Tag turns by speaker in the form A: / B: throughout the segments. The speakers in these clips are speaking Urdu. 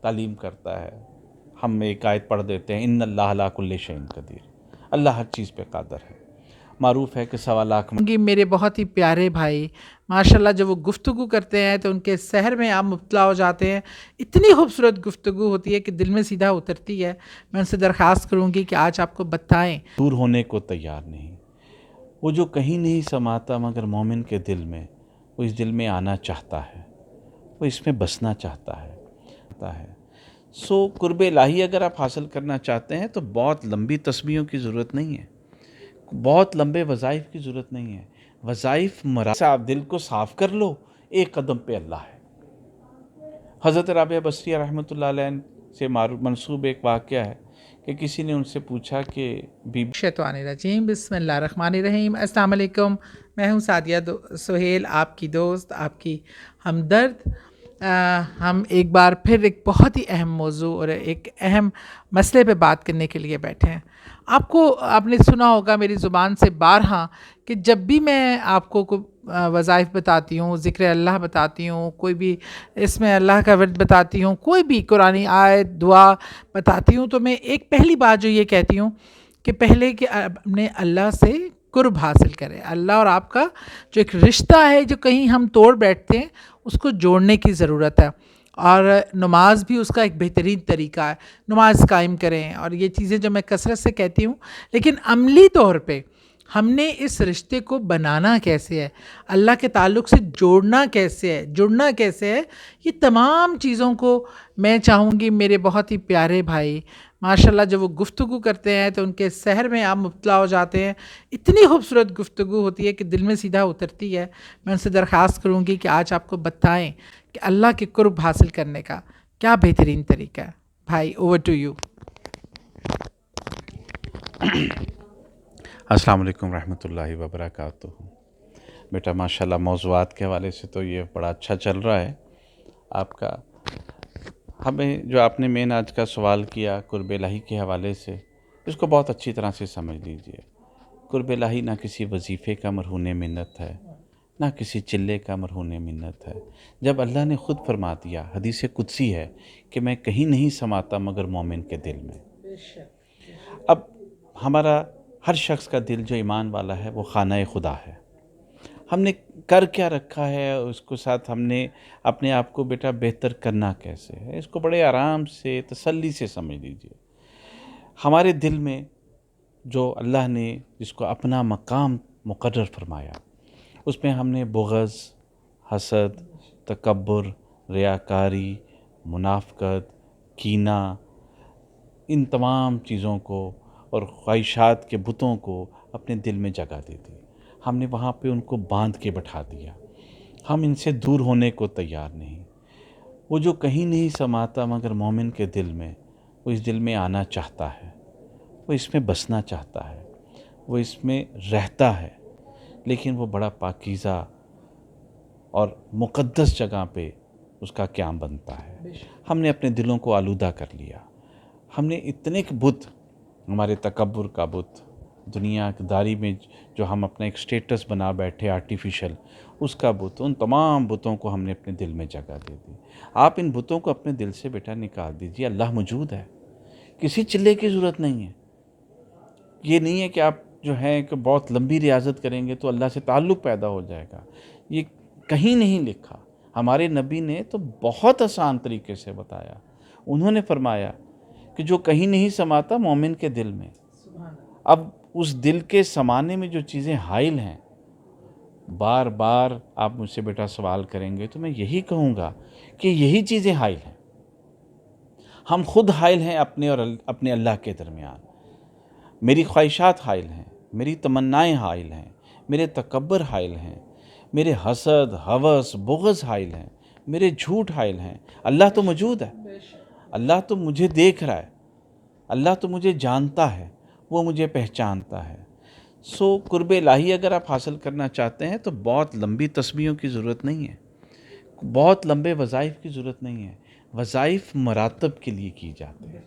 A: تعلیم کرتا ہے. ہم ایک آیت پڑھ دیتے ہیں، ان اللہ علی کل شیء قدیر، اللہ ہر چیز پہ قادر ہے. معروف ہے کہ 1.25 لاکھ
B: میرے بہت ہی پیارے بھائی ماشاءاللہ جب وہ گفتگو کرتے ہیں تو ان کے سحر میں آپ مبتلا ہو جاتے ہیں. اتنی خوبصورت گفتگو ہوتی ہے کہ دل میں سیدھا اترتی ہے. میں ان سے درخواست کروں گی کہ آج آپ کو بتائیں.
A: دور ہونے کو تیار نہیں. وہ جو کہیں نہیں سماتا مگر مومن کے دل میں، وہ اس دل میں آنا چاہتا ہے، وہ اس میں بسنا چاہتا ہے. قرب الہی اگر آپ حاصل کرنا چاہتے ہیں تو بہت لمبی تسبیحوں کی ضرورت نہیں ہے، بہت لمبے وظائف کی ضرورت نہیں ہے. وظائف سے آپ دل کو صاف کر لو، ایک قدم پہ اللہ ہے. حضرت رابعہ بصریہ رحمۃ اللہ علیہ سے منسوب ایک واقعہ ہے کہ کسی نے ان سے پوچھا کہ
B: شیطان الرجیم، بسم اللہ الرحمن الرحیم. السلام علیکم، میں ہوں سعدیہ سہیل، آپ کی دوست، آپ کی ہمدرد. ہم ایک بار پھر ایک بہت ہی اہم موضوع اور ایک اہم مسئلے پہ بات کرنے کے لیے بیٹھے ہیں. آپ نے سنا ہوگا میری زبان سے بارہا کہ جب بھی میں آپ کو وظائف بتاتی ہوں، ذکر اللہ بتاتی ہوں، کوئی بھی اس میں اللہ کا ورد بتاتی ہوں، کوئی بھی قرآنی آیت دعا بتاتی ہوں، تو میں ایک پہلی بات جو یہ کہتی ہوں کہ پہلے کہ اپنے اللہ سے قرب حاصل کرے. اللہ اور آپ کا جو ایک رشتہ ہے جو کہیں ہم توڑ بیٹھتے ہیں، اس کو جوڑنے کی ضرورت ہے. اور نماز بھی اس کا ایک بہترین طریقہ ہے. نماز قائم کریں، اور یہ چیزیں جو میں کثرت سے کہتی ہوں، لیکن عملی طور پہ ہم نے اس رشتے کو بنانا کیسے ہے، اللہ کے تعلق سے جوڑنا کیسے ہے، جڑنا کیسے ہے، یہ تمام چیزوں کو میں چاہوں گی میرے بہت ہی پیارے بھائی ماشاءاللہ جب وہ گفتگو کرتے ہیں تو ان کے سحر میں آپ مبتلا ہو جاتے ہیں. اتنی خوبصورت گفتگو ہوتی ہے کہ دل میں سیدھا اترتی ہے. میں ان سے درخواست کروں گی کہ آج آپ کو بتائیں کہ اللہ کے قرب حاصل کرنے کا کیا بہترین طریقہ ہے. بھائی اوور ٹو یو.
A: السلام علیکم رحمۃ اللہ وبرکاتہ. بیٹا ماشاءاللہ موضوعات کے حوالے سے تو یہ بڑا اچھا چل رہا ہے آپ کا. ہمیں جو آپ نے مین آج کا سوال کیا قرب الہی کے حوالے سے، اس کو بہت اچھی طرح سے سمجھ لیجئے. قرب الہی نہ کسی وظیفے کا مرہون منت ہے، نہ کسی چلے کا مرہون منت ہے. جب اللہ نے خود فرما دیا، حدیث قدسی ہے کہ میں کہیں نہیں سماتا مگر مومن کے دل میں. اب ہمارا ہر شخص کا دل جو ایمان والا ہے وہ خانہ خدا ہے. ہم نے کر کیا رکھا ہے، اس کو ساتھ ہم نے اپنے آپ کو بیٹا بہتر کرنا کیسے ہے، اس کو بڑے آرام سے تسلی سے سمجھ لیجئے. ہمارے دل میں جو اللہ نے جس کو اپنا مقام مقرر فرمایا، اس میں ہم نے بغض، حسد، تکبر، ریاکاری، منافقت، کینہ، ان تمام چیزوں کو اور خواہشات کے بتوں کو اپنے دل میں جگہ دے دی. ہم نے وہاں پہ ان کو باندھ کے بٹھا دیا. ہم ان سے دور ہونے کو تیار نہیں. وہ جو کہیں نہیں سماتا مگر مومن کے دل میں، وہ اس دل میں آنا چاہتا ہے، وہ اس میں بسنا چاہتا ہے، وہ اس میں رہتا ہے. لیکن وہ بڑا پاکیزہ اور مقدس جگہ پہ اس کا قیام بنتا ہے. ہم نے اپنے دلوں کو آلودہ کر لیا. ہم نے اتنے بت، ہمارے تکبر کا بت، دنیا داری میں جو ہم اپنا ایک سٹیٹس بنا بیٹھے آرٹیفیشل، اس کا بت، ان تمام بتوں کو ہم نے اپنے دل میں جگہ دے دی. آپ ان بتوں کو اپنے دل سے بیٹا نکال دیجیے. اللہ موجود ہے، کسی چلے کی ضرورت نہیں ہے. یہ نہیں ہے کہ آپ جو ہے کہ بہت لمبی ریاضت کریں گے تو اللہ سے تعلق پیدا ہو جائے گا. یہ کہیں نہیں لکھا. ہمارے نبی نے تو بہت آسان طریقے سے بتایا. انہوں نے فرمایا کہ جو کہیں نہیں سماتا مومن کے دل میں. اب اس دل کے سمانے میں جو چیزیں حائل ہیں، بار بار آپ مجھ سے بیٹا سوال کریں گے تو میں یہی کہوں گا کہ یہی چیزیں حائل ہیں. ہم خود حائل ہیں اپنے اور اپنے اللہ کے درمیان. میری خواہشات حائل ہیں، میری تمنائیں حائل ہیں، میرے تکبر حائل ہیں، میرے حسد، ہوس، بغض حائل ہیں، میرے جھوٹ حائل ہیں. اللہ تو موجود ہے، اللہ تو مجھے دیکھ رہا ہے، اللہ تو مجھے جانتا ہے، وہ مجھے پہچانتا ہے. قرب الہی اگر آپ حاصل کرنا چاہتے ہیں تو بہت لمبی تسبیحوں کی ضرورت نہیں ہے، بہت لمبے وظائف کی ضرورت نہیں ہے. وظائف مراتب کے لیے کی جاتے ہیں.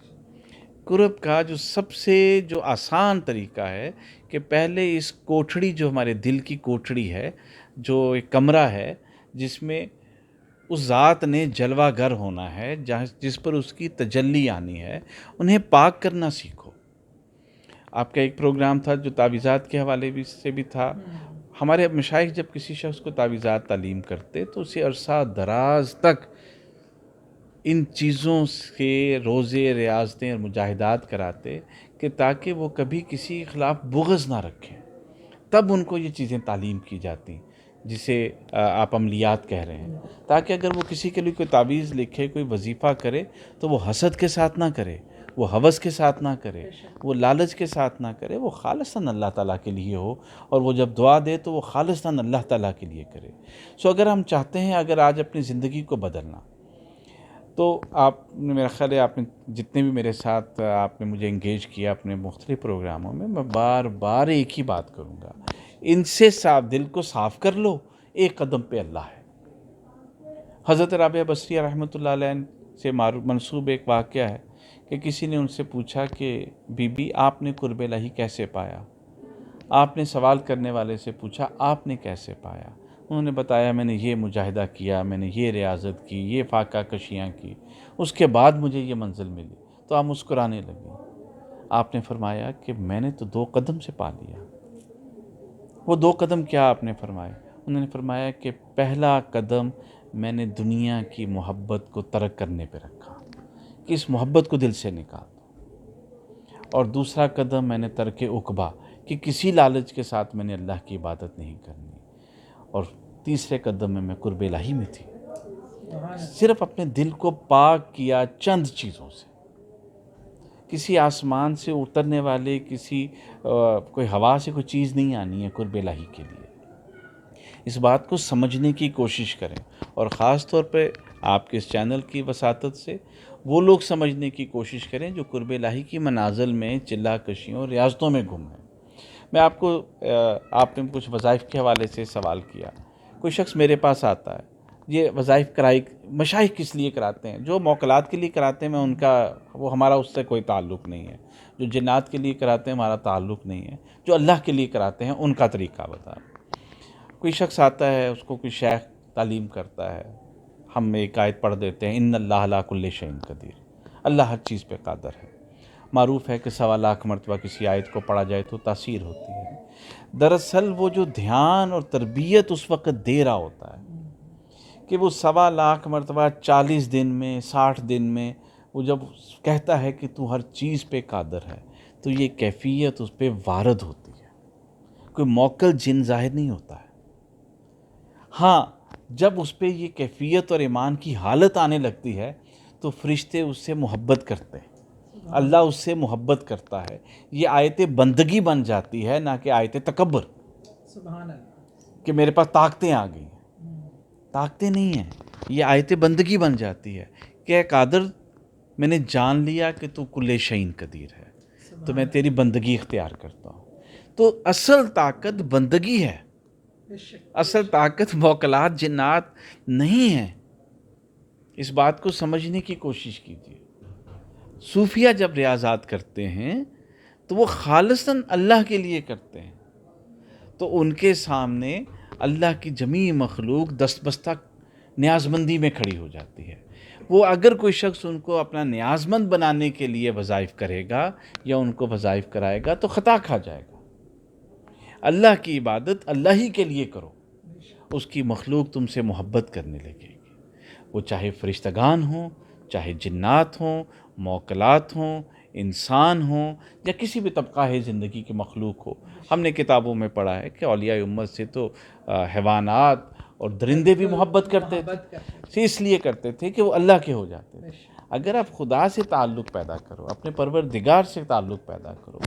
A: قرب کا سب سے آسان طریقہ ہے کہ پہلے اس کوٹھڑی جو ہمارے دل کی کوٹھڑی ہے، جو ایک کمرہ ہے جس میں اس ذات نے جلوہ گر ہونا ہے جس پر اس کی تجلی آنی ہے، انہیں پاک کرنا سیکھو۔ آپ کا ایک پروگرام تھا جو تعویذات کے حوالے سے بھی تھا۔ ہمارے مشائخ جب کسی شخص کو تعویذات تعلیم کرتے تو اسے عرصہ دراز تک ان چیزوں کے روزے، ریاضتیں اور مجاہدات کراتے کہ تاکہ وہ کبھی کسی کے خلاف بغض نہ رکھیں، تب ان کو یہ چیزیں تعلیم کی جاتی جسے آپ عملیات کہہ رہے ہیں، تاکہ اگر وہ کسی کے لیے کوئی تعویذ لکھے، کوئی وظیفہ کرے تو وہ حسد کے ساتھ نہ کرے، وہ ہوس کے ساتھ نہ کرے، وہ لالچ کے ساتھ نہ کرے، وہ خالصاً اللہ تعالیٰ کے لیے ہو، اور وہ جب دعا دے تو وہ خالصاً اللہ تعالیٰ کے لیے کرے۔ اگر ہم چاہتے ہیں اگر آج اپنی زندگی کو بدلنا، تو آپ نے، میرا خیال ہے آپ نے جتنے بھی میرے ساتھ آپ نے مجھے انگیج کیا اپنے مختلف پروگراموں میں بار بار ایک ہی بات کروں گا، ان سے دل کو صاف کر لو، ایک قدم پہ اللہ ہے۔ حضرت رابعہ بصریہ رحمۃ اللہ علیہ سے منسوب ایک واقعہ ہے کہ کسی نے ان سے پوچھا کہ بی بی آپ نے قرب الہی کیسے پایا؟ آپ نے سوال کرنے والے سے پوچھا آپ نے کیسے پایا؟ انہوں نے بتایا میں نے یہ مجاہدہ کیا، میں نے یہ ریاضت کی، یہ فاقہ کشیاں کی، اس کے بعد مجھے یہ منزل ملی۔ تو آپ مسکرانے لگے۔ آپ نے فرمایا کہ میں نے تو 2 قدم سے پا لیا۔ وہ 2 قدم کیا آپ نے فرمایا؟ انہوں نے فرمایا کہ پہلا قدم میں نے دنیا کی محبت کو ترک کرنے پہ رکھا کہ اس محبت کو دل سے نکال دو، اور دوسرا قدم میں نے ترک عقبہ کہ کسی لالچ کے ساتھ میں نے اللہ کی عبادت نہیں کرنی، اور تیسرے قدم میں قرب الہی میں تھی۔ صرف اپنے دل کو پاک کیا چند چیزوں سے، کسی آسمان سے اترنے والے کوئی ہوا سے کوئی چیز نہیں آنی ہے قرب الہی کے لیے۔ اس بات کو سمجھنے کی کوشش کریں، اور خاص طور پہ آپ کے اس چینل کی وساطت سے وہ لوگ سمجھنے کی کوشش کریں جو قرب الہی کی منازل میں چلا کشیوں اور ریاضتوں میں گم ہیں۔ میں آپ نے کچھ وظائف کے حوالے سے سوال کیا۔ کوئی شخص میرے پاس آتا ہے، یہ وظائف مشائخ کس لیے کراتے ہیں؟ جو موکلات کے لیے کراتے ہیں وہ ہمارا اس سے کوئی تعلق نہیں ہے۔ جو جنات کے لیے کراتے ہیں ہمارا تعلق نہیں ہے۔ جو اللہ کے لیے کراتے ہیں ان کا طریقہ بتا۔ کوئی شخص آتا ہے، اس کو کوئی شیخ تعلیم کرتا ہے، ہم ایک آیت پڑھ دیتے ہیں ان اللہ علی کل شیء قدیر، اللہ ہر چیز پہ قادر ہے۔ معروف ہے کہ 1.25 لاکھ مرتبہ کسی آیت کو پڑھا جائے تو تاثیر ہوتی ہے۔ دراصل وہ جو دھیان اور تربیت اس وقت دے رہا ہوتا ہے کہ وہ 1.25 لاکھ مرتبہ 40 دن میں 60 دن میں وہ جب کہتا ہے کہ تو ہر چیز پہ قادر ہے، تو یہ کیفیت اس پہ وارد ہوتی ہے، کوئی موکل جن ظاہر نہیں ہوتا ہے۔ ہاں، جب اس پہ یہ کیفیت اور ایمان کی حالت آنے لگتی ہے تو فرشتے اس سے محبت کرتے ہیں، اللہ اس سے محبت کرتا ہے۔ یہ آیت بندگی بن جاتی ہے، نہ کہ آیت تکبر،
B: سبحان اللہ،
A: کہ میرے پاس طاقتیں آ گئی ہیں۔ طاقتیں نہیں ہیں، یہ آیت بندگی بن جاتی ہے کہ اے قادر، میں نے جان لیا کہ تو کل شیء قدیر ہے، تو میں تیری بندگی اختیار کرتا ہوں۔ تو اصل طاقت بندگی ہے، اصل طاقت موکلات جنات نہیں ہے۔ اس بات کو سمجھنے کی کوشش کیجیے۔ صوفیہ جب ریاضات کرتے ہیں تو وہ خالصاً اللہ کے لیے کرتے ہیں، تو ان کے سامنے اللہ کی جمیع مخلوق دست بستہ نیازمندی میں کھڑی ہو جاتی ہے۔ وہ اگر کوئی شخص ان کو اپنا نیازمند بنانے کے لیے وظائف کرے گا یا ان کو وظائف کرائے گا تو خطا کھا جائے گا۔ اللہ کی عبادت اللہ ہی کے لیے کرو، اس کی مخلوق تم سے محبت کرنے لگے گی، وہ چاہے فرشتگان ہوں، چاہے جنات ہوں، موکلات ہوں، انسان ہوں، یا کسی بھی طبقہ ہے زندگی کی مخلوق ہو۔ ہم نے کتابوں میں پڑھا ہے کہ اولیاء امت سے تو حیوانات اور درندے بھی محبت کرتے تھے، اس لیے کرتے تھے کہ وہ اللہ کے ہو جاتے تھے۔ اگر آپ خدا سے تعلق پیدا کرو، اپنے پروردگار سے تعلق پیدا کرو،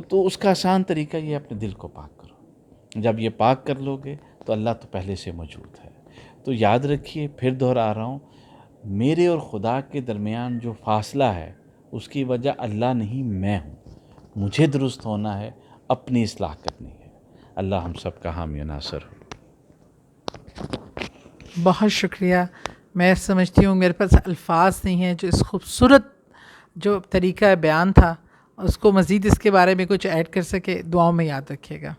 A: تو اس کا آسان طریقہ یہ اپنے دل کو پاک کرو۔ جب یہ پاک کر لو گے تو اللہ تو پہلے سے موجود ہے۔ تو یاد رکھیے، پھر دہرا رہا ہوں، میرے اور خدا کے درمیان جو فاصلہ ہے اس کی وجہ اللہ نہیں، میں ہوں۔ مجھے درست ہونا ہے، اپنی اصلاح کرنی ہے۔ اللہ ہم سب کا حامی و ناصر ہو۔
B: بہت شکریہ۔ میں سمجھتی ہوں میرے پاس الفاظ نہیں ہیں جو اس خوبصورت جو طریقہ بیان تھا اس کو مزید اس کے بارے میں کچھ ایڈ کر سکے۔ دعاؤں میں یاد رکھیے گا۔